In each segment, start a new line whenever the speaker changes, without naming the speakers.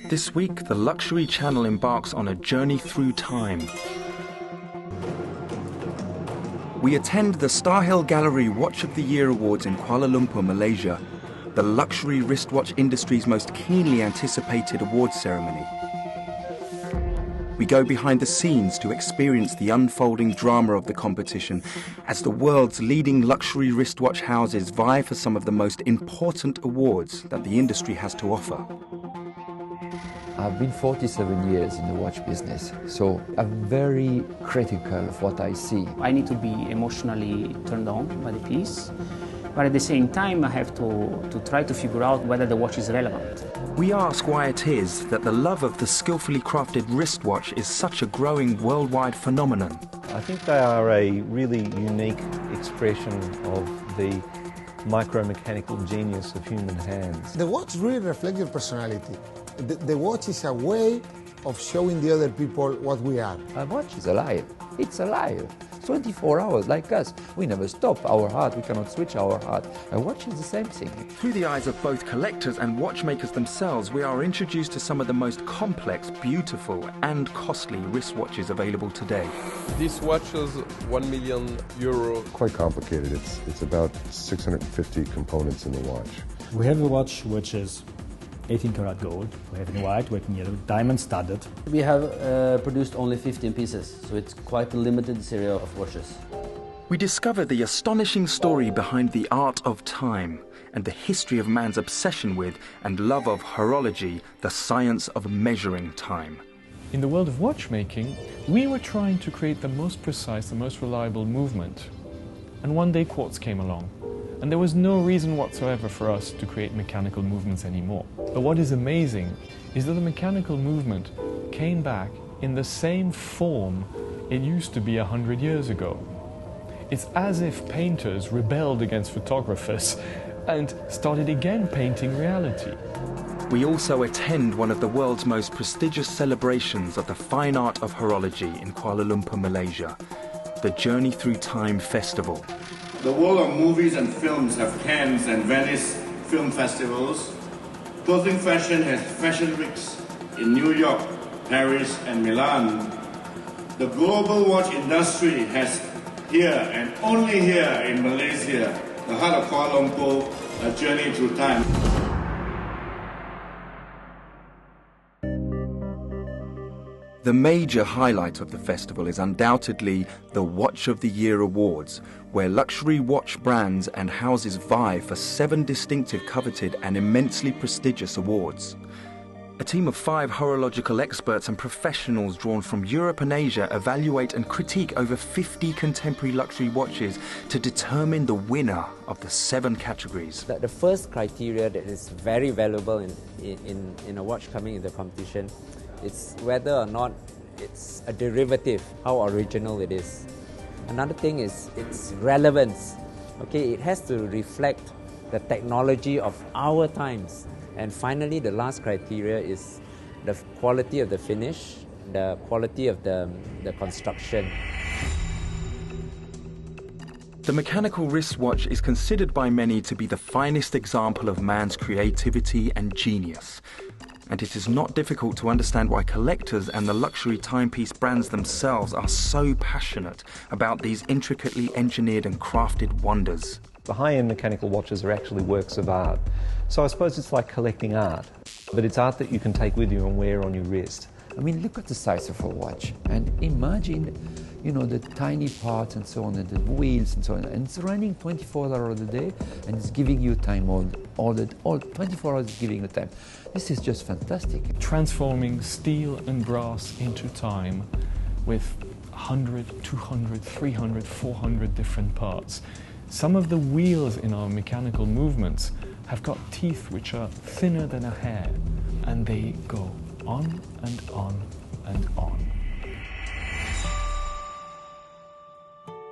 This week, the Luxury Channel embarks on a journey through time. We attend the Star Hill Gallery Watch of the Year Awards in Kuala Lumpur, Malaysia, the luxury wristwatch industry's most keenly anticipated awards ceremony. We go behind the scenes to experience the unfolding drama of the competition as the world's leading luxury wristwatch houses vie for some of the most important awards that the industry has to offer.
I've been 47 years in the watch business, so I'm very critical of what I see.
I need to be emotionally turned on by the piece, but at the same time I have to try to figure out whether the watch is relevant.
We ask why it is that the love of the skillfully crafted wristwatch is such a growing worldwide phenomenon.
I think they are a really unique expression of the micromechanical genius of human hands.
The watch really reflects your personality. The watch is a way of showing the other people what we are.
A watch is alive. It's alive. 24 hours, like us. We never stop. Our heart, we cannot switch our heart. A watch is the same thing.
Through the eyes of both collectors and watchmakers themselves, we are introduced to some of the most complex, beautiful and costly wristwatches available today.
This watch is €1 million.
Quite complicated. It's about 650 components in the watch.
We have a watch which is 18 karat gold, we have in white, we have in yellow, diamond studded.
We have produced only 15 pieces, so it's quite a limited series of watches.
We discover the astonishing story behind the art of time and the history of man's obsession with and love of horology, the science of measuring time.
In the world of watchmaking, we were trying to create the most precise, the most reliable movement. And one day quartz came along. And there was no reason whatsoever for us to create mechanical movements anymore. But what is amazing is that the mechanical movement came back in the same form it used to be 100 years ago. It's as if painters rebelled against photographers and started again painting reality.
We also attend one of the world's most prestigious celebrations of the fine art of horology in Kuala Lumpur, Malaysia, the Journey Through Time Festival.
The world of movies and films have Cannes and Venice film festivals. Clothing fashion has fashion weeks in New York, Paris and Milan. The global watch industry has here and only here in Malaysia, the heart of Kuala Lumpur, a journey through time.
The major highlight of the festival is undoubtedly the Watch of the Year Awards, where luxury watch brands and houses vie for 7 distinctive, coveted and immensely prestigious awards. A team of 5 horological experts and professionals drawn from Europe and Asia evaluate and critique over 50 contemporary luxury watches to determine the winner of the 7 categories.
The first criteria that is very valuable in a watch coming in the competition, it's whether or not it's a derivative, how original it is. Another thing is its relevance. Okay, it has to reflect the technology of our times. And finally, the last criteria is the quality of the finish, the quality of the construction.
The mechanical wristwatch is considered by many to be the finest example of man's creativity and genius. And it is not difficult to understand why collectors and the luxury timepiece brands themselves are so passionate about these intricately engineered and crafted wonders.
The high-end mechanical watches are actually works of art. So I suppose it's like collecting art, but it's art that you can take with you and wear on your wrist.
I mean, look at the size of a watch and imagine, you know, the tiny parts and so on, and the wheels and so on, and it's running 24 hours a day and it's giving you time all 24 hours is giving you time. This is just fantastic.
Transforming steel and brass into time with 100, 200, 300, 400 different parts. Some of the wheels in our mechanical movements have got teeth which are thinner than a hair, and they go on and on and on.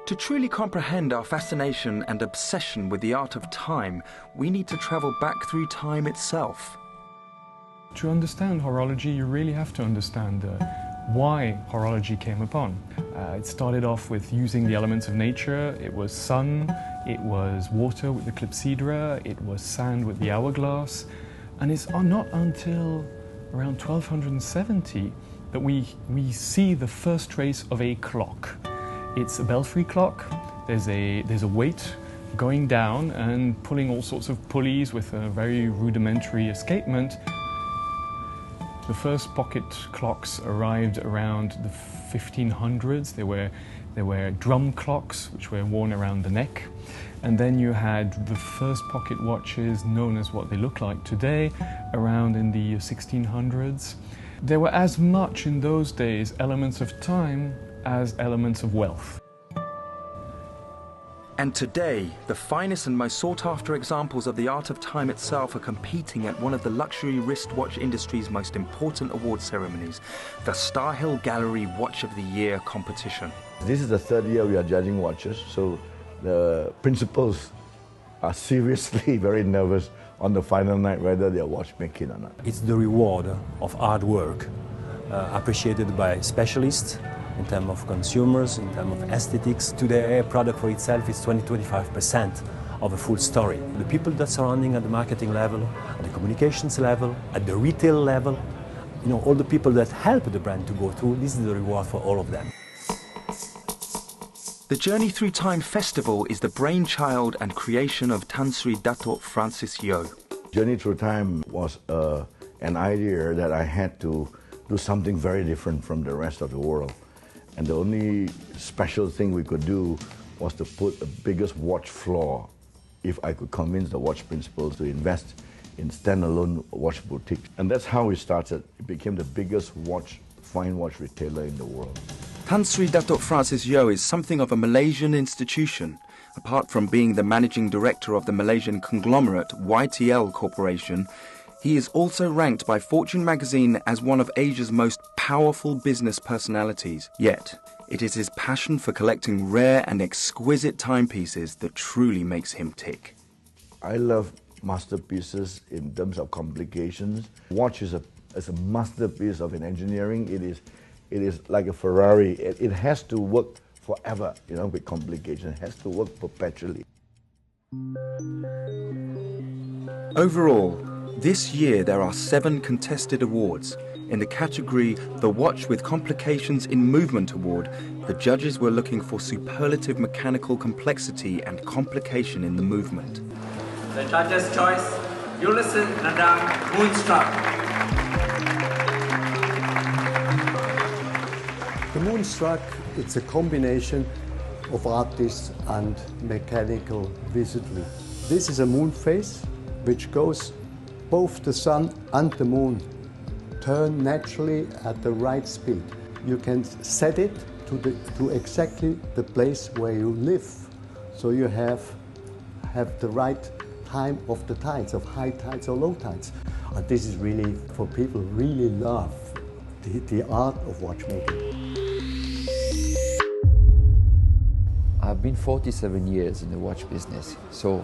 To truly comprehend our fascination and obsession with the art of time, we need to travel back through time itself.
To understand horology, you really have to understand why horology came upon. It started off with using the elements of nature. It was sun, it was water with the clepsydra, it was sand with the hourglass. And it's not until around 1270 that we see the first trace of a clock. It's a belfry clock. There's a weight going down and pulling all sorts of pulleys with a very rudimentary escapement. The first pocket clocks arrived around the 1500s. They were drum clocks, which were worn around the neck. And then you had the first pocket watches, known as what they look like today, around in the 1600s. There were as much in those days elements of time as elements of wealth.
And today, the finest and most sought-after examples of the art of time itself are competing at one of the luxury wristwatch industry's most important award ceremonies, the Star Hill Gallery Watch of the Year competition.
This is the third year we are judging watches, so the principals are seriously very nervous on the final night whether they are watchmaking or not.
It's the reward of hard work, appreciated by specialists, in terms of consumers, in terms of aesthetics. Today, a product for itself is 20-25% of a full story. The people that surrounding at the marketing level, at the communications level, at the retail level, all the people that help the brand to go through, this is the reward for all of them.
The Journey Through Time Festival is the brainchild and creation of Sri Francis Yeoh.
Journey Through Time was an idea that I had to do something very different from the rest of the world. And the only special thing we could do was to put the biggest watch floor, if I could convince the watch principals to invest in standalone watch boutiques. And that's how we started. It became the biggest fine watch retailer in the world.
Sri Francis Yeoh is something of a Malaysian institution. Apart from being the managing director of the Malaysian conglomerate YTL Corporation, he is also ranked by Fortune magazine as one of Asia's most powerful business personalities. Yet, it is his passion for collecting rare and exquisite timepieces that truly makes him tick.
I love masterpieces in terms of complications. Watch is a masterpiece of an engineering. It is like a Ferrari. It has to work forever, with complications. It has to work perpetually.
Overall, this year there are 7 contested awards. In the category The Watch with Complications in Movement Award, the judges were looking for superlative mechanical complexity and complication in the movement.
The judges' choice, Ulysses Nadam Moonstruck.
The Moonstruck, it's a combination of artist and mechanical wizardry. This is a moon phase which goes both the sun and the moon turn naturally at the right speed. You can set it to exactly the place where you live. So you have the right time of the tides, of high tides or low tides. And this is really for people who really love the art of watchmaking.
I've been 47 years in the watch business, so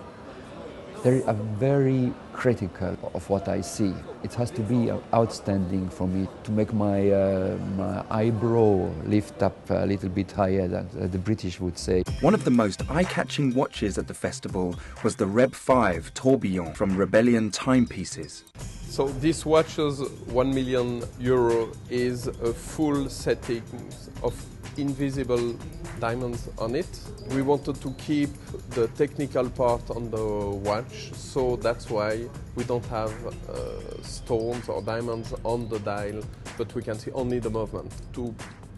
I'm very critical of what I see. It has to be outstanding for me to make my eyebrow lift up a little bit higher than the British would say.
One of the most eye-catching watches at the festival was the Reb 5 Tourbillon from Rebellion Timepieces.
So this watch's €1 million is a full setting of invisible diamonds on it. We wanted to keep the technical part on the watch, so that's why we don't have stones or diamonds on the dial, but we can see only the movement. To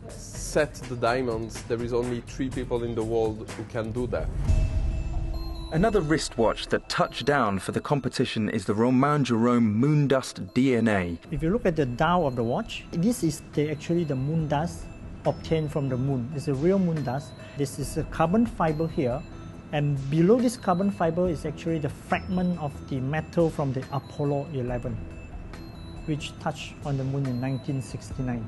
set the diamonds, there is only 3 people in the world who can do that.
Another wristwatch that touched down for the competition is the Romain Jerome Moondust DNA.
If you look at the dial of the watch, this is actually the moon dust obtained from the moon. It's a real moon dust. This is a carbon fiber here, and below this carbon fiber is actually the fragment of the metal from the Apollo 11, which touched on the moon in 1969.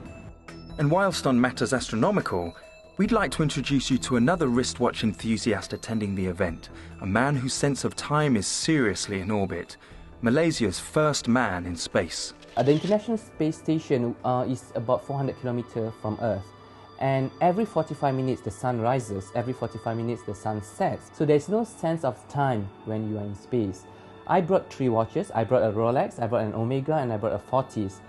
And whilst on matters astronomical, we'd like to introduce you to another wristwatch enthusiast attending the event, a man whose sense of time is seriously in orbit, Malaysia's first man in space.
The International Space Station is about 400 kilometers from Earth. And every 45 minutes the sun rises, every 45 minutes the sun sets. So there's no sense of time when you are in space. I brought 3 watches. I brought a Rolex, I brought an Omega, and I brought a Fortis.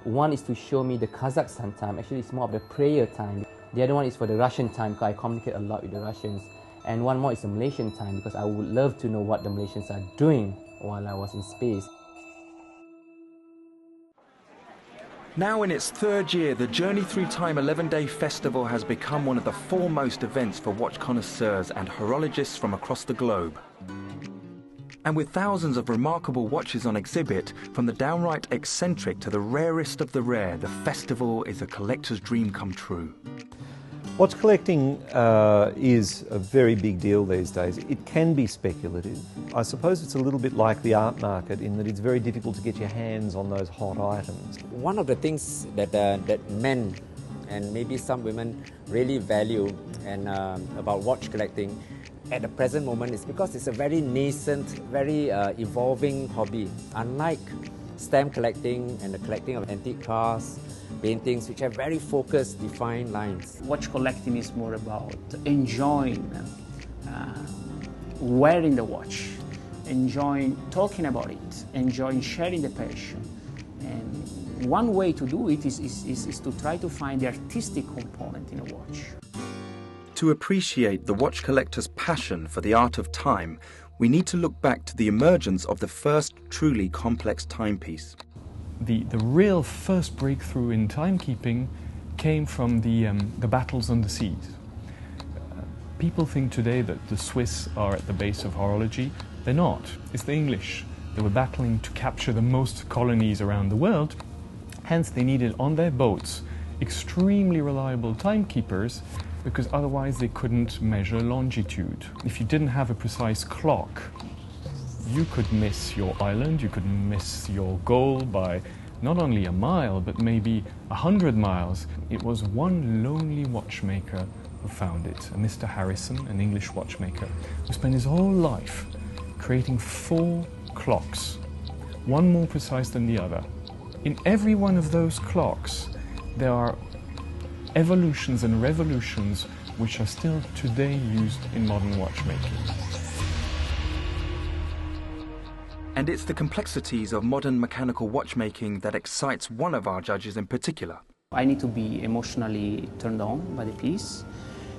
One is to show me the Kazakhstan time. Actually, it's more of the prayer time. The other one is for the Russian time, because I communicate a lot with the Russians. And one more is the Malaysian time, because I would love to know what the Malaysians are doing while I was in space.
Now in its 3rd year, the Journey Through Time 11-day festival has become one of the foremost events for watch connoisseurs and horologists from across the globe. And with thousands of remarkable watches on exhibit, from the downright eccentric to the rarest of the rare, the festival is a collector's dream come true.
Watch collecting is a very big deal these days. It can be speculative. I suppose it's a little bit like the art market in that it's very difficult to get your hands on those hot items.
One of the things that men and maybe some women really value and about watch collecting at the present moment is because it's a very nascent, very evolving hobby. Unlike stamp collecting and the collecting of antique cars, paintings, which have very focused, defined lines.
Watch collecting is more about enjoying wearing the watch, enjoying talking about it, enjoying sharing the passion. And one way to do it is to try to find the artistic component in a watch.
To appreciate the watch collector's passion for the art of time, we need to look back to the emergence of the first truly complex timepiece.
The real first breakthrough in timekeeping came from the battles on the seas. People think today that the Swiss are at the base of horology. They're not. It's the English. They were battling to capture the most colonies around the world. Hence, they needed on their boats extremely reliable timekeepers, because otherwise they couldn't measure longitude. If you didn't have a precise clock, you could miss your island, you could miss your goal by not only a mile, but maybe 100 miles. It was one lonely watchmaker who found it, a Mr. Harrison, an English watchmaker, who spent his whole life creating 4 clocks, one more precise than the other. In every one of those clocks, there are evolutions and revolutions which are still today used in modern watchmaking.
And it's the complexities of modern mechanical watchmaking that excites one of our judges in particular.
I need to be emotionally turned on by the piece,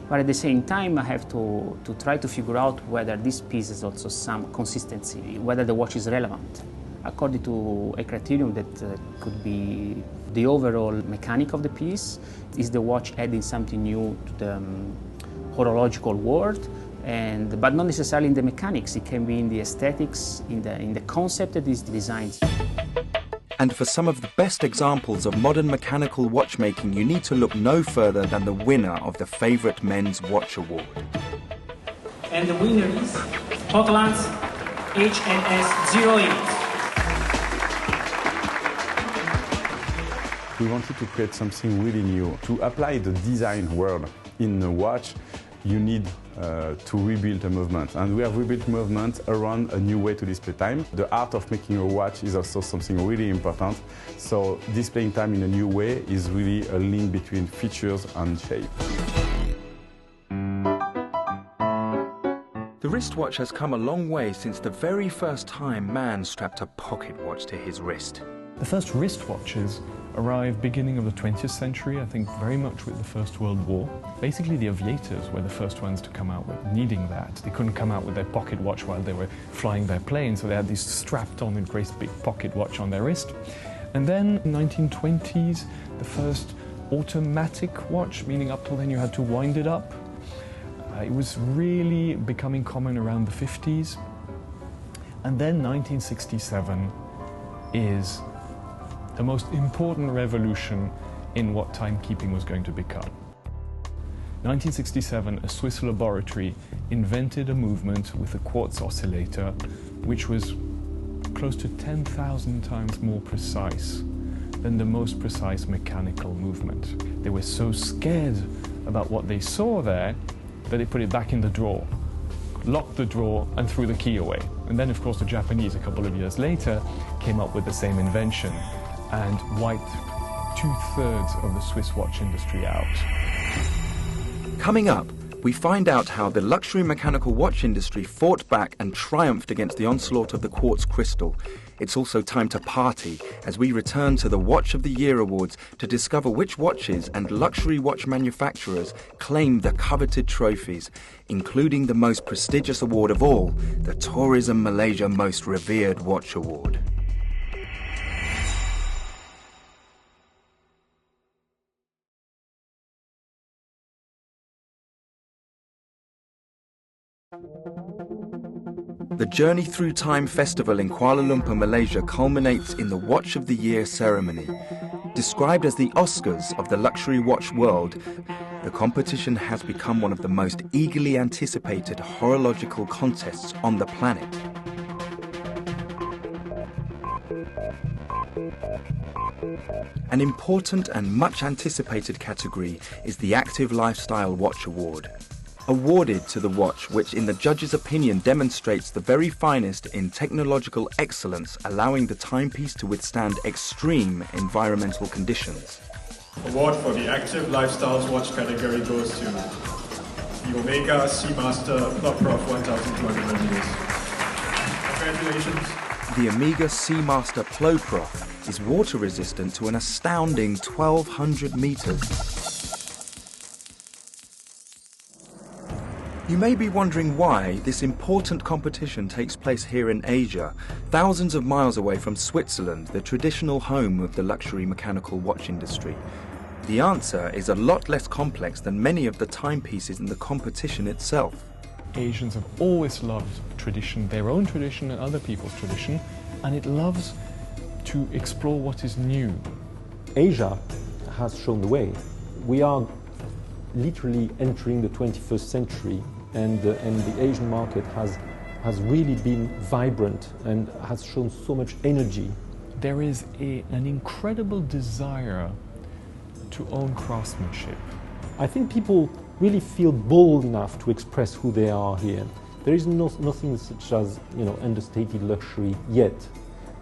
but at the same time I have to try to figure out whether this piece has also some consistency, whether the watch is relevant. According to a criterion that could be the overall mechanic of the piece, is the watch adding something new to the horological world, but not necessarily in the mechanics. It can be in the aesthetics, in the concept that is designed.
And for some of the best examples of modern mechanical watchmaking, you need to look no further than the winner of the Favourite Men's Watch Award.
And the winner is Scotland's H&S 08.
We wanted to create something really new. To apply the design world in a watch, you need to rebuild a movement. And we have rebuilt movement around a new way to display time. The art of making a watch is also something really important. So displaying time in a new way is really a link between features and shape.
The wristwatch has come a long way since the very first time man strapped a pocket watch to his wrist.
The first wristwatches arrived beginning of the 20th century, I think very much with the First World War. Basically the aviators were the first ones to come out with needing that. They couldn't come out with their pocket watch while they were flying their plane, so they had these strapped on a great big pocket watch on their wrist. And then in the 1920s, the first automatic watch, meaning up till then you had to wind it up. It was really becoming common around the 50s. And then 1967 is the most important revolution in what timekeeping was going to become. 1967, a Swiss laboratory invented a movement with a quartz oscillator, which was close to 10,000 times more precise than the most precise mechanical movement. They were so scared about what they saw there that they put it back in the drawer, locked the drawer and threw the key away. And then, of course, the Japanese, a couple of years later, came up with the same invention and wiped 2/3 of the Swiss watch industry out.
Coming up, we find out how the luxury mechanical watch industry fought back and triumphed against the onslaught of the quartz crystal. It's also time to party as we return to the Watch of the Year Awards to discover which watches and luxury watch manufacturers claim the coveted trophies, including the most prestigious award of all, the Tourism Malaysia Most Revered Watch Award. The Journey Through Time Festival in Kuala Lumpur, Malaysia culminates in the Watch of the Year ceremony. Described as the Oscars of the luxury watch world, the competition has become one of the most eagerly anticipated horological contests on the planet. An important and much anticipated category is the Active Lifestyle Watch Award. Awarded to the watch which in the judge's opinion demonstrates the very finest in technological excellence, allowing the timepiece to withstand extreme environmental conditions.
Award for the Active Lifestyles Watch category goes to the Omega Seamaster Clock Prof 1200 millimeters. Congratulations.
The Omega Seamaster Plo Prof is water resistant to an astounding 1200 meters. You may be wondering why this important competition takes place here in Asia, thousands of miles away from Switzerland, the traditional home of the luxury mechanical watch industry. The answer is a lot less complex than many of the timepieces in the competition itself.
Asians have always loved tradition, their own tradition and other people's tradition, and it loves to explore what is new.
Asia has shown the way. We are literally entering the 21st century, and the Asian market has really been vibrant and has shown so much energy.
There is an incredible desire to own craftsmanship.
I think people really feel bold enough to express who they are here. There is nothing such as, understated luxury yet.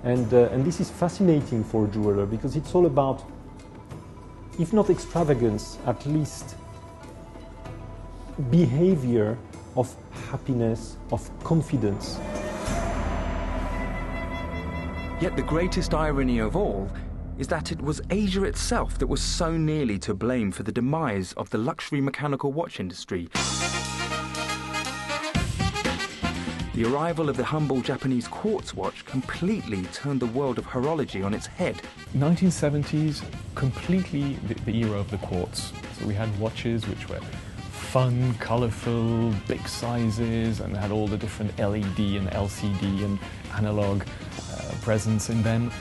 And this is fascinating for a jeweler because it's all about, if not extravagance, at least behavior of happiness, of confidence.
Yet the greatest irony of all is that it was Asia itself that was so nearly to blame for the demise of the luxury mechanical watch industry. The arrival of the humble Japanese quartz watch completely turned the world of horology on its head.
1970s, completely the era of the quartz. So we had watches which were fun, colourful, big sizes, and had all the different LED and LCD and analog presence in them.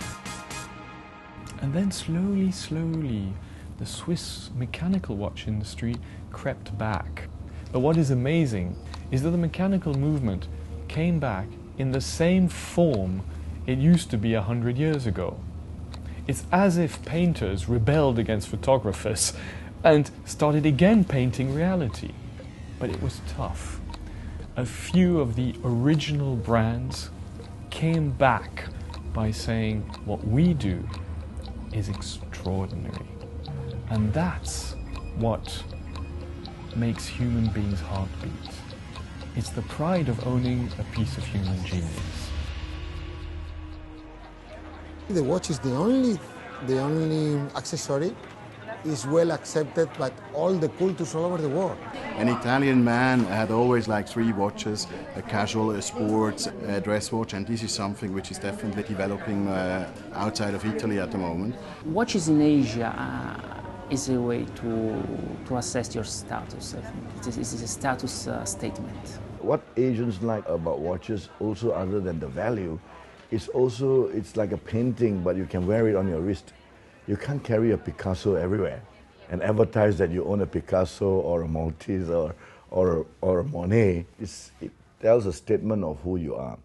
And then slowly, the Swiss mechanical watch industry crept back. But what is amazing is that the mechanical movement came back in the same form it used to be 100 years ago. It's as if painters rebelled against photographers and started again painting reality. But it was tough. A few of the original brands came back by saying, what we do is extraordinary. And that's what makes human beings' heart beat. It's the pride of owning a piece of human genius.
The watch is the only accessory is well accepted by all the cultures all over the world.
An Italian man had always liked 3 watches, a casual, a sports, a dress watch, and this is something which is definitely developing outside of Italy at the moment.
Watches in Asia is a way to assess your status, I think. It is a status statement.
What Asians like about watches, also other than the value, is also, it's like a painting, but you can wear it on your wrist. You can't carry a Picasso everywhere and advertise that you own a Picasso or a Maltese or a Monet. It tells a statement of who you are.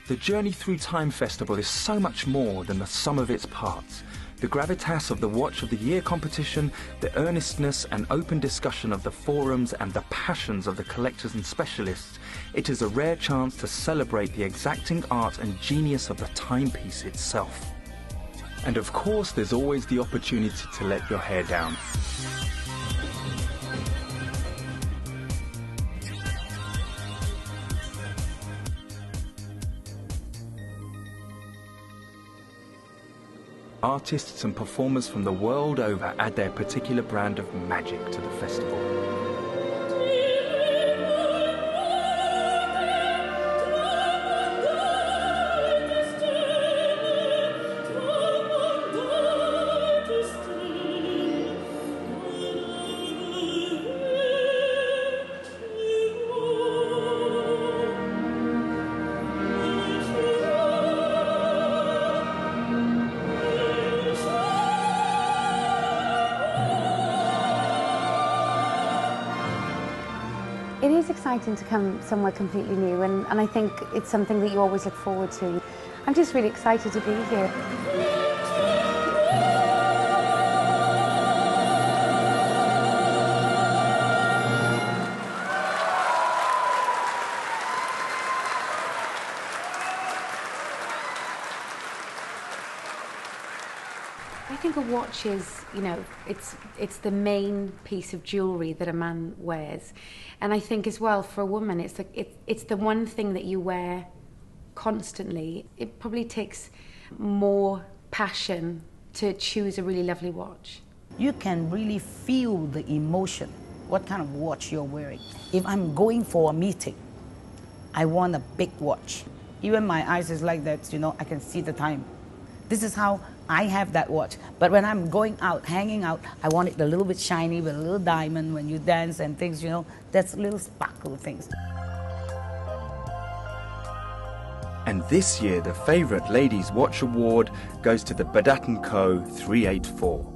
The Journey Through Time Festival is so much more than the sum of its parts. The gravitas of the Watch of the Year competition, the earnestness and open discussion of the forums and the passions of the collectors and specialists, it is a rare chance to celebrate the exacting art and genius of the timepiece itself. And of course, there's always the opportunity to let your hair down. artists and performers from the world over add their particular brand of magic to the festival.
It is exciting to come somewhere completely new, and I think it's something that you always look forward to. I'm just really excited to be here. I think a watch is, you know, it's the main piece of jewellery that a man wears. And I think as well for a woman, it's the one thing that you wear constantly. It probably takes more passion to choose a really lovely watch.
You can really feel the emotion, what kind of watch you're wearing. If I'm going for a meeting, I want a big watch. Even my eyes is like that, you know, I can see the time. This is how I have that watch. But when I'm going out, hanging out, I want it a little bit shiny with a little diamond when you dance and things, you know, that's little sparkle things.
And this year, the favourite Ladies' Watch Award goes to the Badat & Co. 384.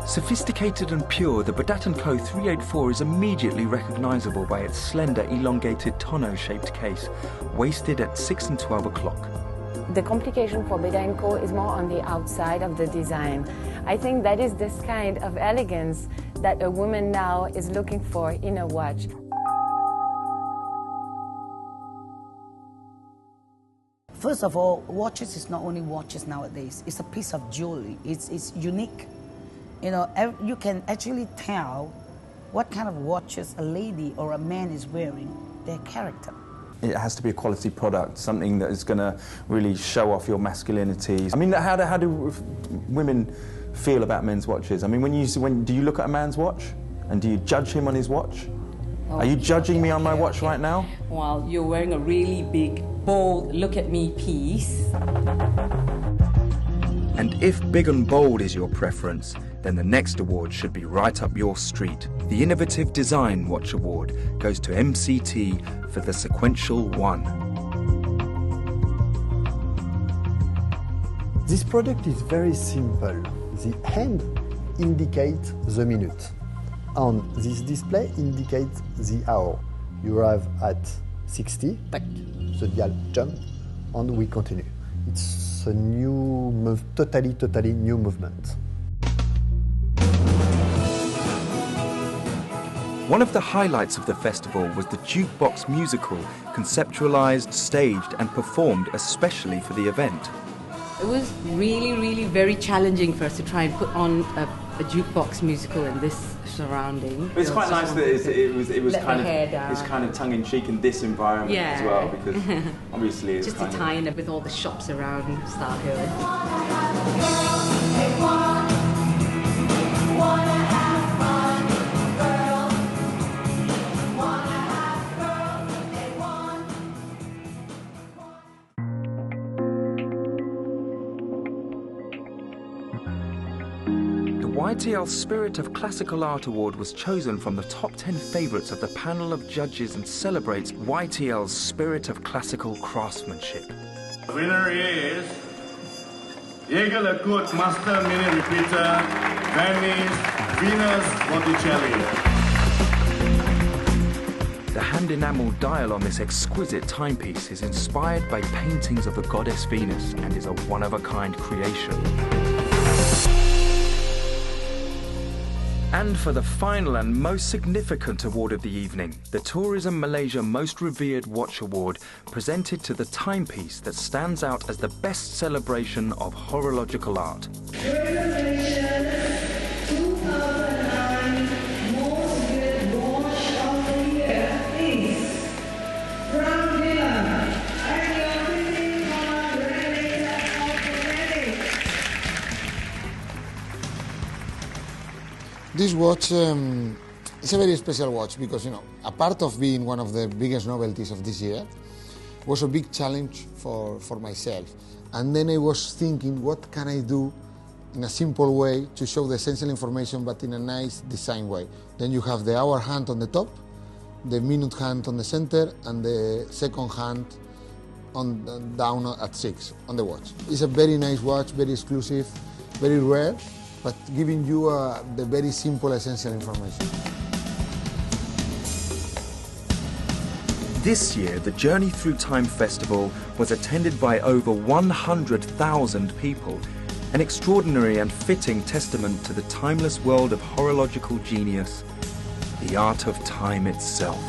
Sophisticated and pure, the Badat & Co. 384 is immediately recognisable by its slender, elongated tonneau-shaped case, waisted at 6 and 12 o'clock.
The complication for Badat & Co. is more on the outside of the design. I think that is this kind of elegance that a woman now is looking for in a watch.
First of all, watches is not only watches nowadays, it's a piece of jewelry. It's unique. You know, you can actually tell what kind of watches a lady or a man is wearing, their character.
It has to be a quality product, something that is going to really show off your masculinity. I mean, how do women feel about men's watches? I mean, do you look at a man's watch and do you judge him on his watch?
Oh,
are you judging me on my watch right now?
Well, you're wearing a really big, bold, look at me piece.
And if big and bold is your preference, then the next award should be right up your street. The Innovative Design Watch Award goes to MCT for the Sequential 1.
This product is very simple. The hand indicates the minute, and this display indicates the hour. You arrive at 60, tac, the dial jump, and we continue. It's a new, totally new movement.
One of the highlights of the festival was the jukebox musical, conceptualized, staged and performed especially for the event.
It was really very challenging for us to try and put on a jukebox musical in this surrounding.
It's quite nice that it was kind of tongue-in-cheek in this environment as well, because obviously it's
just
kind
to tie in with all the shops around Star Hill.
YTL Spirit of Classical Art Award was chosen from the top 10 favourites of the panel of judges and celebrates YTL's spirit of classical craftsmanship.
The winner is Jaeger LeCoultre Master Mini Repeater, Venice, Venus Botticelli.
The hand-enameled dial on this exquisite timepiece is inspired by paintings of the goddess Venus and is a one-of-a-kind creation. And for the final and most significant award of the evening, the Tourism Malaysia Most Revered Watch Award, presented to the timepiece that stands out as the best celebration of horological art.
This watch is a very special watch because, you know, a part of being one of the biggest novelties of this year was a big challenge for myself. And then I was thinking, what can I do in a simple way to show the essential information but in a nice design way. Then you have the hour hand on the top, the minute hand on the center, and the second hand on down at 6 on the watch. It's a very nice watch, very exclusive, very rare, but giving you the very simple essential information.
This year, the Journey Through Time Festival was attended by over 100,000 people, an extraordinary and fitting testament to the timeless world of horological genius, the art of time itself.